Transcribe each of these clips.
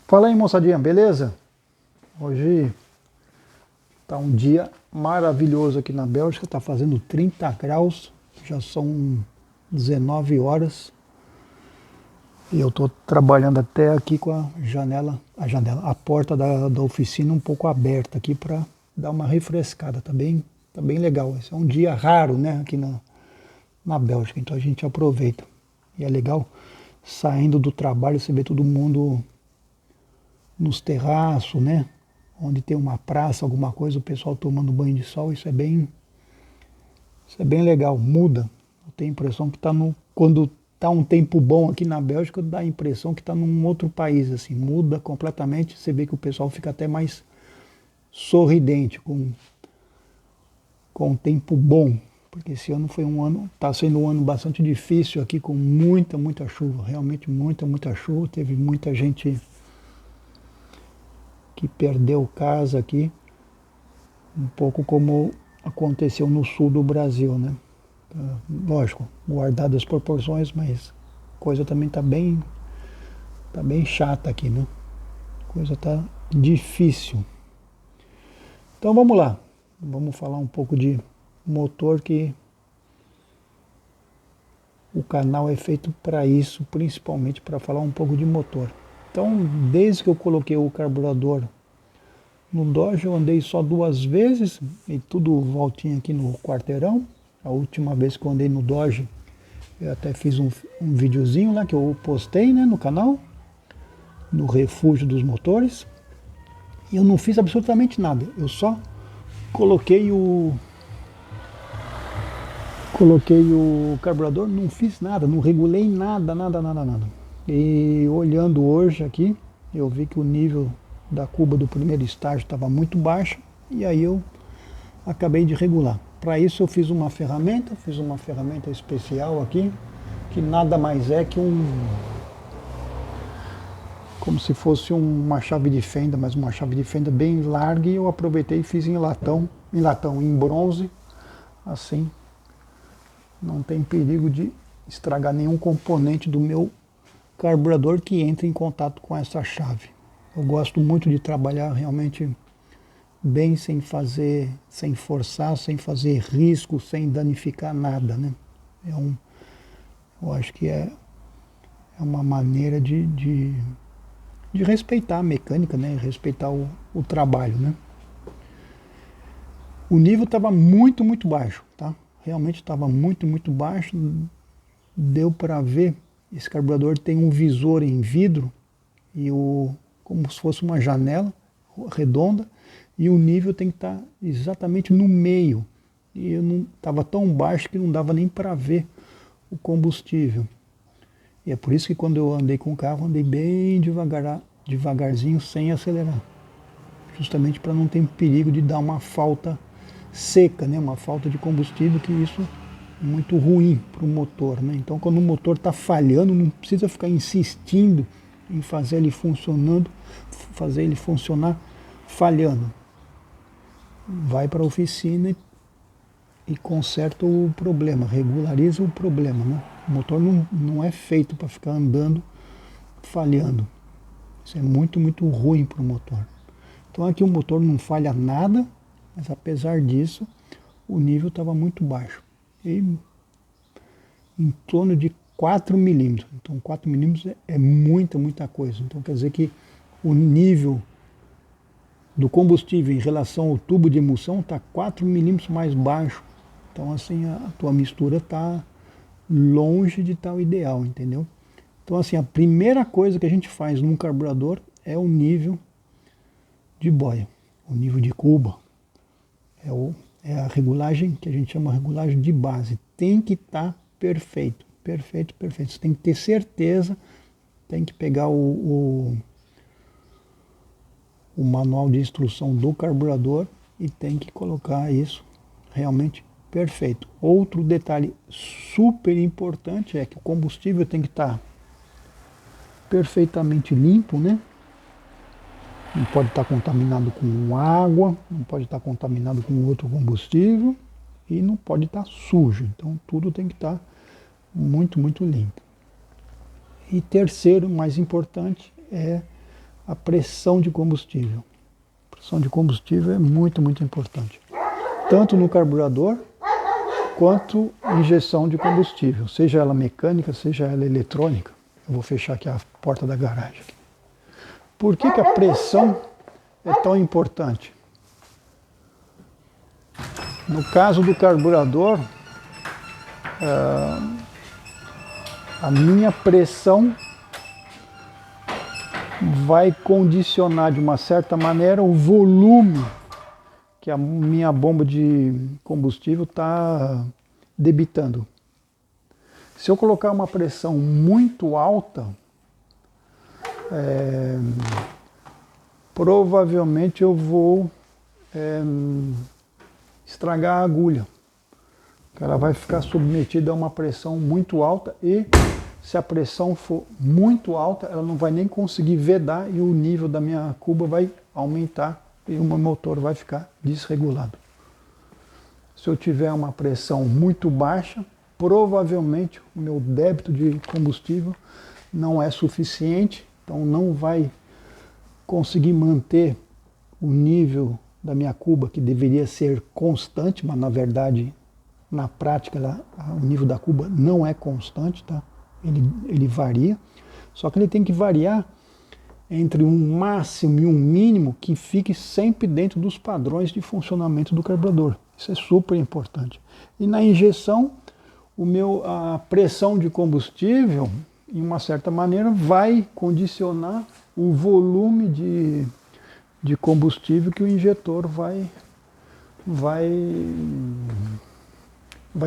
Fala aí, moçadinha, beleza? Hoje tá um dia maravilhoso aqui na Bélgica, tá fazendo 30 graus, já são 19 horas e eu tô trabalhando até aqui com a porta da oficina um pouco aberta aqui para dar uma refrescada, tá bem legal. Esse é um dia raro, né, aqui na Bélgica, então a gente aproveita. E é legal, saindo do trabalho, você vê todo mundo nos terraços, né? Onde tem uma praça, alguma coisa, o pessoal tomando banho de sol, isso é bem legal, muda. Eu tenho a impressão que quando tá um tempo bom aqui na Bélgica, dá a impressão que está num outro país, assim, muda completamente, você vê que o pessoal fica até mais sorridente com o tempo bom, porque esse ano foi está sendo um ano bastante difícil aqui, com muita chuva, realmente muita chuva, teve muita gente que perdeu casa aqui, um pouco como aconteceu no sul do Brasil, né? Lógico, guardado as proporções, mas a coisa também tá bem chata aqui, né? A coisa tá difícil. Então vamos lá, vamos falar um pouco de motor, que o canal é feito para isso, principalmente para falar um pouco de motor. Então, desde que eu coloquei o carburador no Dodge, eu andei só 2 vezes e tudo voltinho aqui no quarteirão. A última vez que eu andei no Dodge, eu até fiz um videozinho lá que eu postei, né, no canal, no Refúgio dos Motores. E eu não fiz absolutamente nada, eu só coloquei o carburador, não fiz nada, não regulei nada. E olhando hoje aqui, eu vi que o nível da cuba do primeiro estágio estava muito baixo, e aí eu acabei de regular. Para isso eu fiz uma ferramenta especial aqui, que nada mais é que como se fosse uma chave de fenda, mas uma chave de fenda bem larga, e eu aproveitei e fiz em bronze, assim não tem perigo de estragar nenhum componente do meu carburador que entre em contato com essa chave. Eu gosto muito de trabalhar realmente bem, sem forçar, sem fazer risco, sem danificar nada, né? Eu acho que é uma maneira de respeitar a mecânica, né? Respeitar o trabalho, né? O nível estava muito baixo, tá? Realmente estava muito baixo. Deu para ver, esse carburador tem um visor em vidro e como se fosse uma janela redonda, e o nível tem que estar exatamente no meio. E eu não estava tão baixo que não dava nem para ver o combustível. E é por isso que quando eu andei com o carro, andei bem devagarzinho, sem acelerar. Justamente para não ter perigo de dar uma falta seca, né? Uma falta de combustível, que isso é muito ruim para o motor, né? Então, quando o motor está falhando, não precisa ficar insistindo em fazer ele funcionar falhando. Vai para a oficina e conserta o problema, regulariza o problema, né? O motor não é feito para ficar andando falhando. Isso é muito ruim para o motor. Então aqui o motor não falha nada, mas apesar disso, o nível estava muito baixo. E em torno de 4 milímetros. Então 4 milímetros é muita coisa. Então quer dizer que o nível do combustível em relação ao tubo de emulsão está 4 milímetros mais baixo. Então assim, a tua mistura está longe de estar o ideal, entendeu? Então assim, a primeira coisa que a gente faz num carburador é o nível de boia, o nível de cuba. É a regulagem que a gente chama de regulagem de base. Tem que estar perfeito. Você tem que ter certeza, tem que pegar o manual de instrução do carburador e tem que colocar isso realmente perfeito. Outro detalhe super importante é que o combustível tem que estar perfeitamente limpo, né? Não pode estar contaminado com água, não pode estar contaminado com outro combustível e não pode estar sujo. Então tudo tem que estar muito limpo. E terceiro, mais importante, é a pressão de combustível. A pressão de combustível é muito, muito importante. Tanto no carburador, quanto injeção de combustível. Seja ela mecânica, seja ela eletrônica. Eu vou fechar aqui a porta da garagem. Por que a pressão é tão importante? No caso do carburador, a minha pressão vai condicionar de uma certa maneira o volume que a minha bomba de combustível está debitando. Se eu colocar uma pressão muito alta, provavelmente eu vou estragar a agulha. Ela vai ficar submetida a uma pressão muito alta e se a pressão for muito alta, ela não vai nem conseguir vedar e o nível da minha cuba vai aumentar e o meu motor vai ficar desregulado. Se eu tiver uma pressão muito baixa, provavelmente o meu débito de combustível não é suficiente, então não vai conseguir manter o nível da minha cuba, que deveria ser constante, mas na verdade, na prática, o nível da cuba não é constante, tá? Ele varia, só que ele tem que variar entre um máximo e um mínimo que fique sempre dentro dos padrões de funcionamento do carburador. Isso é super importante. E na injeção, a pressão de combustível, em uma certa maneira, vai condicionar o volume de combustível que o injetor vai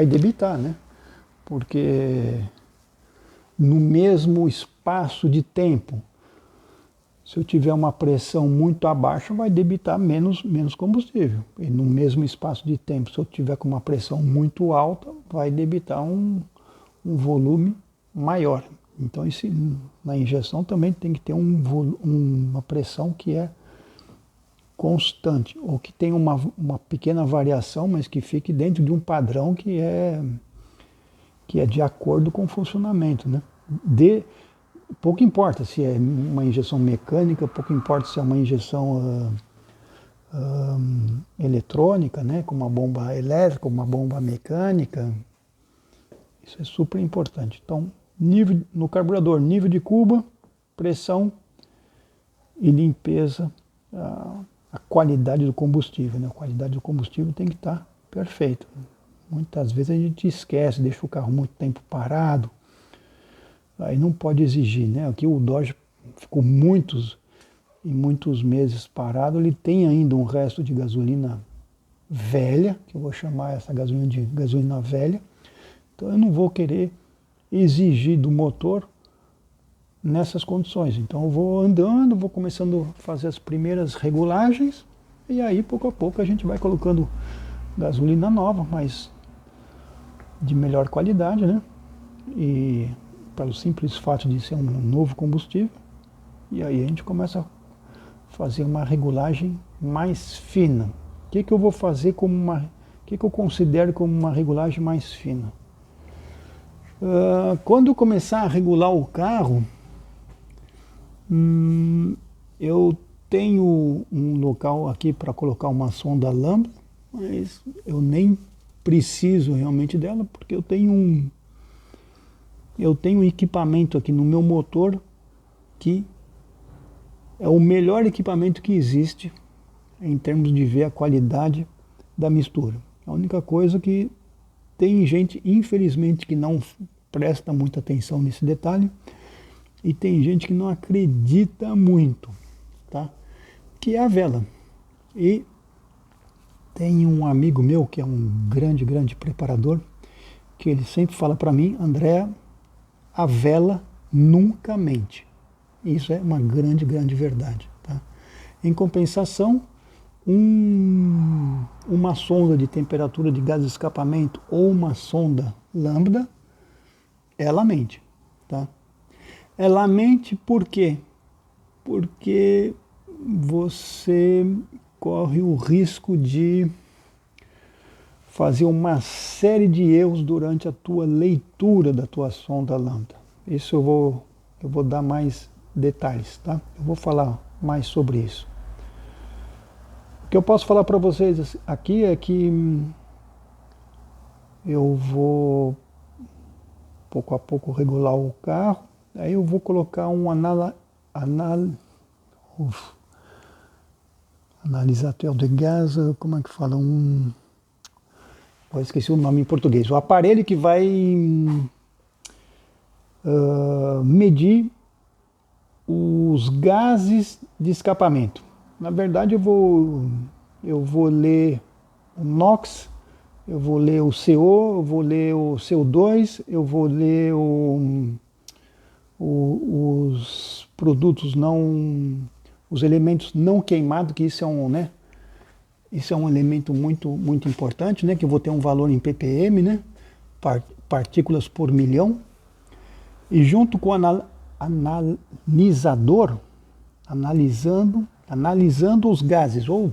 debitar, né? Porque no mesmo espaço de tempo, se eu tiver uma pressão muito abaixo, vai debitar menos combustível. E no mesmo espaço de tempo, se eu tiver com uma pressão muito alta, vai debitar um volume maior. Então, na injeção também tem que ter uma pressão que é constante, ou que tenha uma pequena variação, mas que fique dentro de um padrão que é de acordo com o funcionamento, né? Pouco importa se é uma injeção mecânica, pouco importa se é uma injeção eletrônica, né? Com uma bomba elétrica, uma bomba mecânica. Isso é super importante. Então, no carburador, nível de cuba, pressão e limpeza, a qualidade do combustível, né? A qualidade do combustível tem que estar perfeita. Muitas vezes a gente esquece, deixa o carro muito tempo parado, aí não pode exigir, né? Aqui o Dodge ficou muitos meses parado, ele tem ainda um resto de gasolina velha, que eu vou chamar essa gasolina de gasolina velha, então eu não vou querer exigir do motor nessas condições. Então eu vou andando, vou começando a fazer as primeiras regulagens, e aí pouco a pouco a gente vai colocando gasolina nova, mas de melhor qualidade, né? E pelo simples fato de ser um novo combustível, e aí a gente começa a fazer uma regulagem mais fina. O que eu vou fazer o que eu considero como uma regulagem mais fina? Quando eu começar a regular o carro, eu tenho um local aqui para colocar uma sonda lambda, mas eu nem preciso realmente dela, porque eu tenho um equipamento aqui no meu motor que é o melhor equipamento que existe em termos de ver a qualidade da mistura. A única coisa que tem gente, infelizmente, que não presta muita atenção nesse detalhe, e tem gente que não acredita muito, tá? Que é a vela. E tem um amigo meu que é um grande preparador, que ele sempre fala para mim: André, a vela nunca mente. Isso é uma grande verdade, tá? Em compensação, uma sonda de temperatura de gás de escapamento ou uma sonda lambda, ela mente, tá? Ela mente por quê? Porque você corre o risco de fazer uma série de erros durante a tua leitura da tua sonda lambda. Isso eu vou dar mais detalhes, tá? Eu vou falar mais sobre isso. O que eu posso falar para vocês aqui é que eu vou pouco a pouco regular o carro, aí eu vou colocar um analisador de gás, como é que fala? Eu esqueci o nome em português. O aparelho que vai medir os gases de escapamento. Na verdade, eu vou ler o NOx, eu vou ler o CO, eu vou ler o CO2, eu vou ler os produtos os elementos não queimados, que isso é né? Isso é um elemento muito importante, né? Que eu vou ter um valor em ppm, né? Partículas por milhão. E junto com o analisador, analisando os gases, ou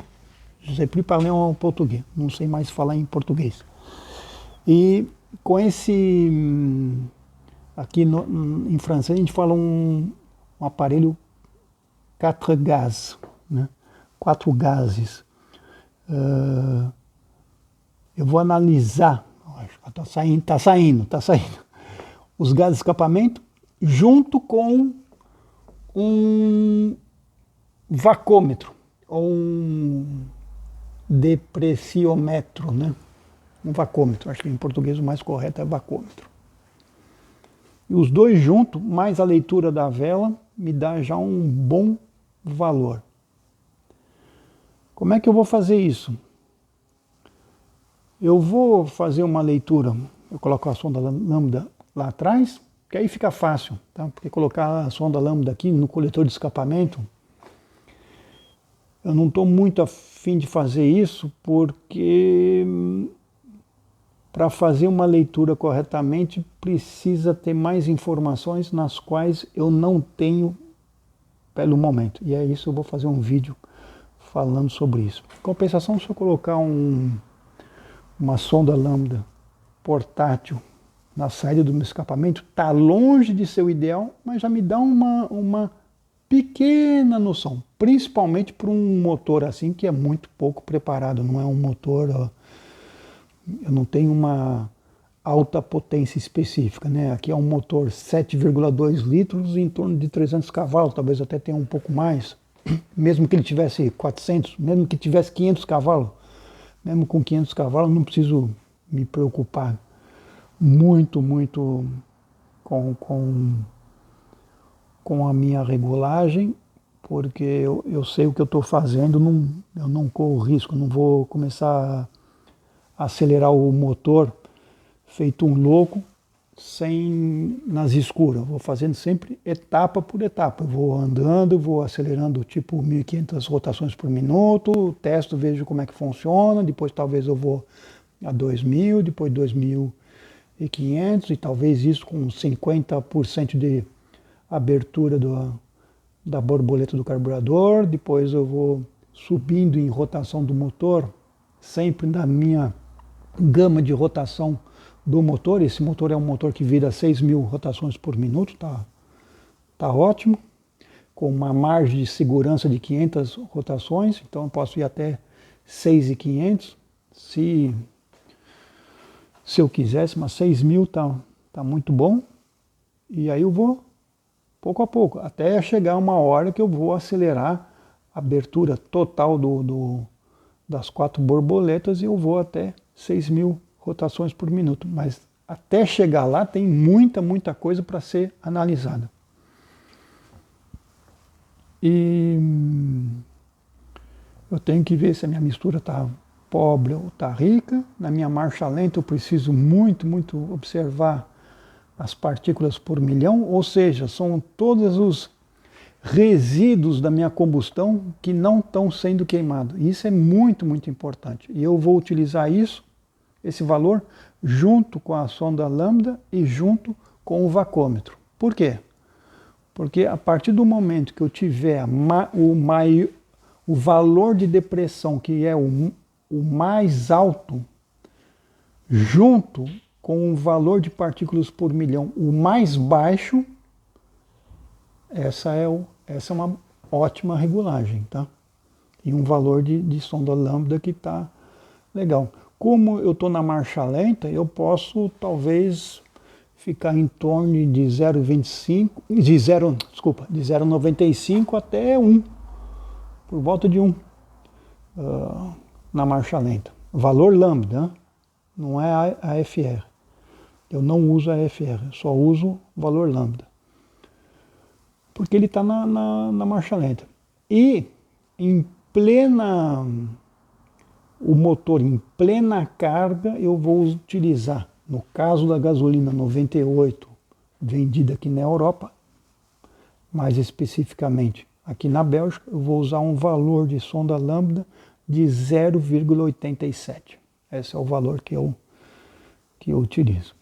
José Pri parler em português, não sei mais falar em português. E com esse, aqui em francês a gente fala um aparelho 4 gaz, né? 4 gases. Eu vou analisar, está saindo os gases de escapamento junto com um vacômetro, ou um depreciômetro, né? Um vacômetro, acho que em português o mais correto é vacômetro. E os dois juntos, mais a leitura da vela, me dá já um bom valor. Como é que eu vou fazer isso? Eu vou fazer uma leitura, eu coloco a sonda lambda lá atrás, que aí fica fácil, tá? Porque colocar a sonda lambda aqui no coletor de escapamento, eu não estou muito afim de fazer isso, porque para fazer uma leitura corretamente precisa ter mais informações nas quais eu não tenho pelo momento. E é isso, eu vou fazer um vídeo falando sobre isso. Em compensação, se eu colocar uma sonda lambda portátil na saída do meu escapamento, está longe de ser o ideal, mas já me dá uma pequena noção, principalmente para um motor assim que é muito pouco preparado, não é um motor, eu não tenho uma alta potência específica, né? Aqui é um motor 7,2 litros em torno de 300 cavalos, talvez até tenha um pouco mais, mesmo que ele tivesse 400, mesmo que tivesse 500 cavalos, mesmo com 500 cavalos não preciso me preocupar muito com a minha regulagem, porque eu sei o que eu estou fazendo, eu não corro risco, não vou começar a acelerar o motor feito um louco, nas escuras. Eu vou fazendo sempre etapa por etapa. Eu vou andando, vou acelerando tipo 1.500 rotações por minuto, testo, vejo como é que funciona, depois talvez eu vou a 2.000, depois 2.500 e talvez isso com 50% de abertura da borboleta do carburador, depois eu vou subindo em rotação do motor, sempre na minha gama de rotação do motor. Esse motor é um motor que vira 6.000 rotações por minuto, tá ótimo, com uma margem de segurança de 500 rotações, então eu posso ir até 6.500, se eu quisesse, mas 6.000 tá muito bom, e aí eu vou pouco a pouco, até chegar uma hora que eu vou acelerar a abertura total das 4 borboletas e eu vou até 6.000 rotações por minuto. Mas até chegar lá tem muita coisa para ser analisada. E eu tenho que ver se a minha mistura está pobre ou está rica. Na minha marcha lenta eu preciso muito observar as partículas por milhão, ou seja, são todos os resíduos da minha combustão que não estão sendo queimados. Isso é muito importante. E eu vou utilizar esse valor, junto com a sonda lambda e junto com o vacômetro. Por quê? Porque a partir do momento que eu tiver o valor de depressão, que é o mais alto, junto com o valor de partículas por milhão, o mais baixo, essa é uma ótima regulagem, tá? E um valor de sonda lambda que está legal. Como eu estou na marcha lenta, eu posso talvez ficar em torno de 0,25, de 0,95 até 1, por volta de 1 na marcha lenta. Valor lambda, não é a AFR. Eu não uso a AFR, só uso valor lambda. Porque ele está na marcha lenta. E em plena, o motor em plena carga, eu vou utilizar, no caso da gasolina 98, vendida aqui na Europa, mais especificamente aqui na Bélgica, eu vou usar um valor de sonda lambda de 0,87. Esse é o valor que eu utilizo.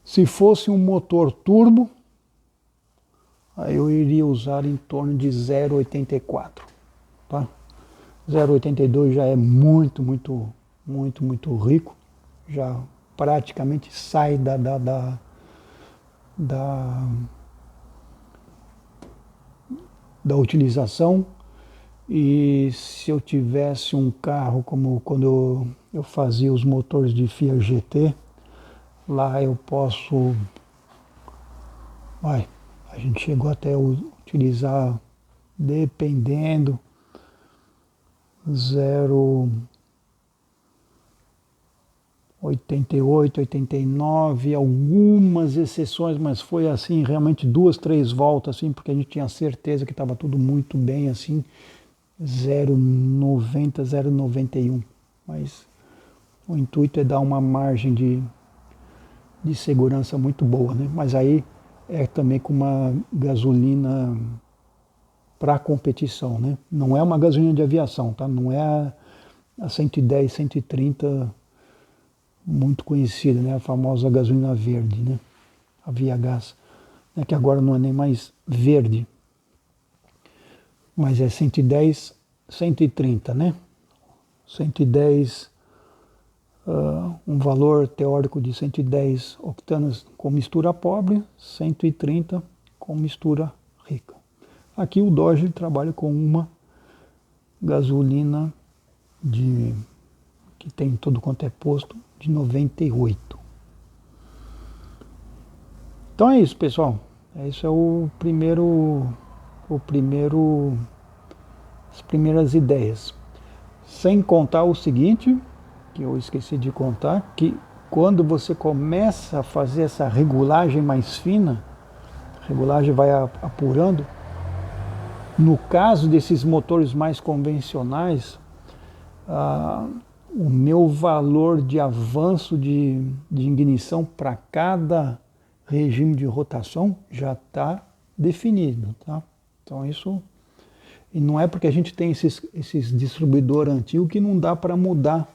Se fosse um motor turbo, aí eu iria usar em torno de 0,84, tá? 0,82 já é muito rico, já praticamente sai da utilização. E se eu tivesse um carro como quando eu fazia os motores de Fiat GT, lá eu posso, a gente chegou até a utilizar, dependendo, 0,88, 89, algumas exceções, mas foi assim, realmente 2, 3 voltas, assim, porque a gente tinha certeza que estava tudo muito bem, assim, 0,90, 0,91. Mas o intuito é dar uma margem de segurança muito boa, né? Mas aí é também com uma gasolina para competição, né? Não é uma gasolina de aviação, tá? Não é a 110, 130 muito conhecida, né? A famosa gasolina verde, né? A Via Gás, né? Que agora não é nem mais verde, mas é 110, 130, né? 110, um valor teórico de 110 octanos com mistura pobre, 130 com mistura rica. Aqui o Dodge trabalha com uma gasolina que tem tudo quanto é posto, de 98. Então é isso, pessoal. Esse é as primeiras ideias. Sem contar o seguinte, que eu esqueci de contar, que quando você começa a fazer essa regulagem mais fina, a regulagem vai apurando. No caso desses motores mais convencionais, o meu valor de avanço de ignição para cada regime de rotação já está definido, tá? Então isso, e não é porque a gente tem esses distribuidor antigo que não dá para mudar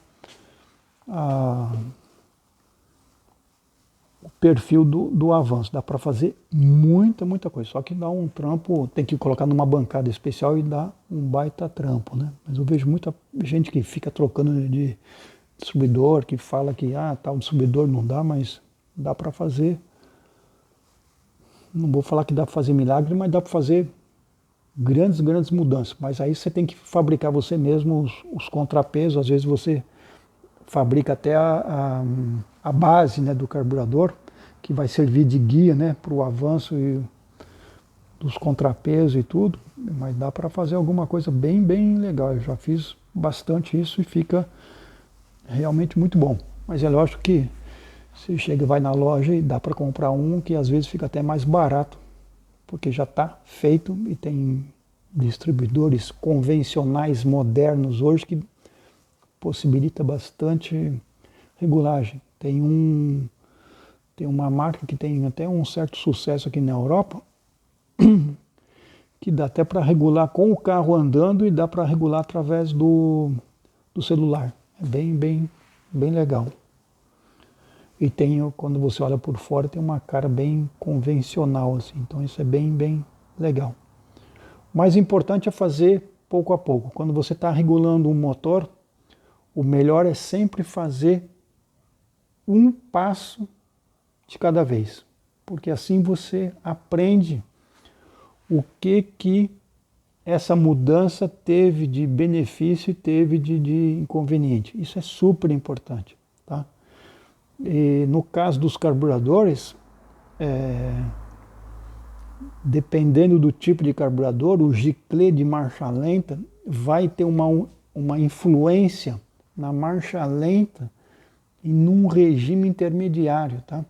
o perfil do avanço. Dá para fazer muita coisa, só que dá um trampo, tem que colocar numa bancada especial e dá um baita trampo, né? Mas eu vejo muita gente que fica trocando de distribuidor, que fala que tal distribuidor não dá, mas dá para fazer. Não vou falar que dá para fazer milagre, mas dá para fazer grandes mudanças. Mas aí você tem que fabricar você mesmo os contrapesos. Às vezes você fabrica até a base, né, do carburador, que vai servir de guia, né, para o avanço dos contrapesos e tudo. Mas dá para fazer alguma coisa bem legal. Eu já fiz bastante isso e fica realmente muito bom. Mas é lógico que você chega, vai na loja e dá para comprar um que às vezes fica até mais barato, porque já está feito e tem distribuidores convencionais modernos hoje que possibilita bastante regulagem. Tem uma marca que tem até um certo sucesso aqui na Europa, que dá até para regular com o carro andando e dá para regular através do celular. É bem legal. E quando você olha por fora, tem uma cara bem convencional, assim. Então isso é bem legal. O mais importante é fazer pouco a pouco. Quando você está regulando um motor, o melhor é sempre fazer um passo de cada vez, porque assim você aprende o que essa mudança teve de benefício e teve de inconveniente. Isso é super importante, tá? E no caso dos carburadores, dependendo do tipo de carburador, o giclê de marcha lenta vai ter uma influência na marcha lenta e num regime intermediário, tá?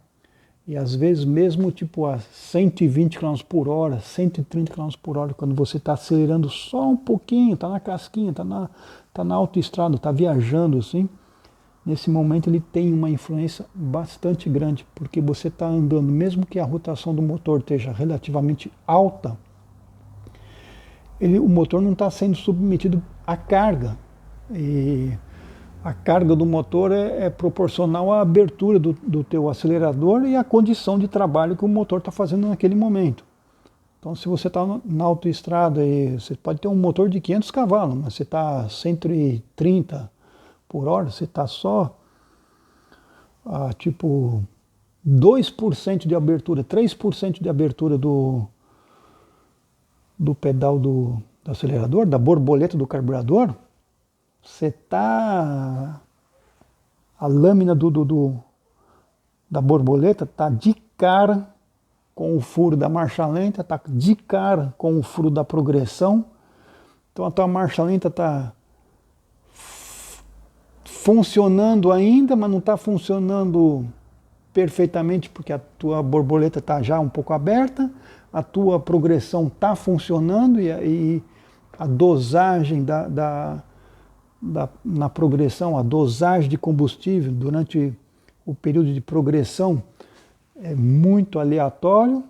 E às vezes mesmo tipo a 120 km por hora, 130 km por hora, quando você está acelerando só um pouquinho, está na casquinha, tá na autoestrada, está viajando assim, nesse momento ele tem uma influência bastante grande, porque você está andando, mesmo que a rotação do motor esteja relativamente alta, o motor não está sendo submetido à carga. E a carga do motor é proporcional à abertura do teu acelerador e à condição de trabalho que o motor está fazendo naquele momento. Então, se você está na autoestrada, você pode ter um motor de 500 cavalos, mas você está a 130 por hora, você está só a tipo 2% de abertura, 3% de abertura do pedal do acelerador, da borboleta do carburador, você está... A lâmina da borboleta está de cara com o furo da marcha lenta, está de cara com o furo da progressão. Então a tua marcha lenta está funcionando ainda, mas não está funcionando perfeitamente porque a tua borboleta está já um pouco aberta, a tua progressão está funcionando e a dosagem na progressão, a dosagem de combustível durante o período de progressão é muito aleatório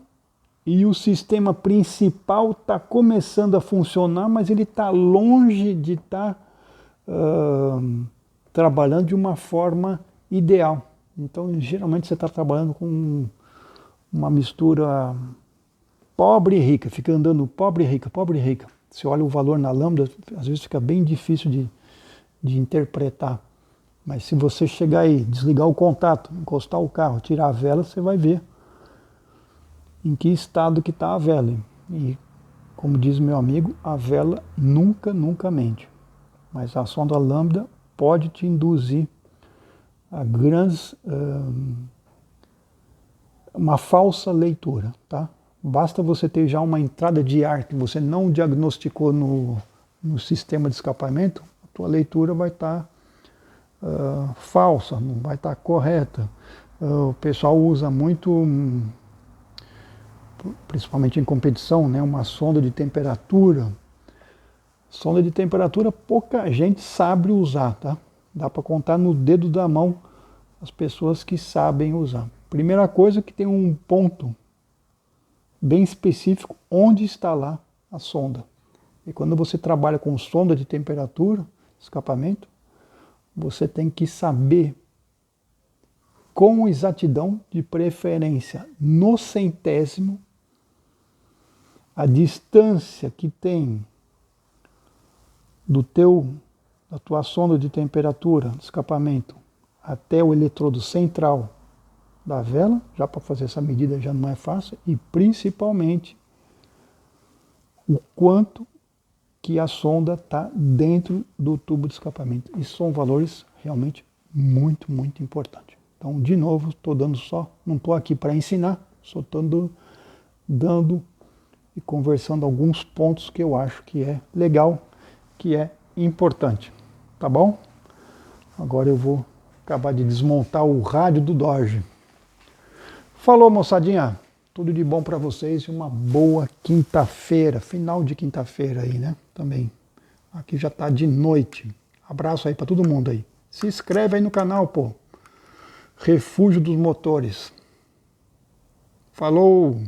e o sistema principal está começando a funcionar, mas ele está longe de estar trabalhando de uma forma ideal. Então, geralmente você está trabalhando com uma mistura pobre e rica, fica andando pobre e rica, pobre e rica. Você olha o valor na lambda, às vezes fica bem difícil de interpretar. Mas se você chegar aí, desligar o contato, encostar o carro, tirar a vela, você vai ver em que estado que está a vela. E, como diz meu amigo, a vela nunca, nunca mente. Mas a sonda lambda pode te induzir a uma falsa leitura, tá? Basta você ter já uma entrada de ar que você não diagnosticou no sistema de escapamento, a tua leitura vai estar falsa, não vai estar correta. O pessoal usa muito, principalmente em competição, né, uma sonda de temperatura. Sonda de temperatura pouca gente sabe usar, tá? Dá para contar no dedo da mão as pessoas que sabem usar. Primeira coisa, que tem um ponto bem específico onde está lá a sonda. E quando você trabalha com sonda de temperatura, escapamento, você tem que saber com exatidão, de preferência no centésimo, a distância que tem da tua sonda de temperatura, de escapamento, até o eletrodo central da vela. Já para fazer essa medida já não é fácil, e principalmente o quanto que a sonda está dentro do tubo de escapamento. Isso são valores realmente muito, muito importantes. Então, de novo, estou dando não estou aqui para ensinar, só estou dando e conversando alguns pontos que eu acho que é legal, que é importante, tá bom? Agora eu vou acabar de desmontar o rádio do Dodge. Falou, moçadinha, tudo de bom para vocês e uma boa quinta-feira, final de quinta-feira aí, né? Também, aqui já tá de noite. Abraço aí para todo mundo aí. Se inscreve aí no canal, pô. Refúgio dos Motores. Falou!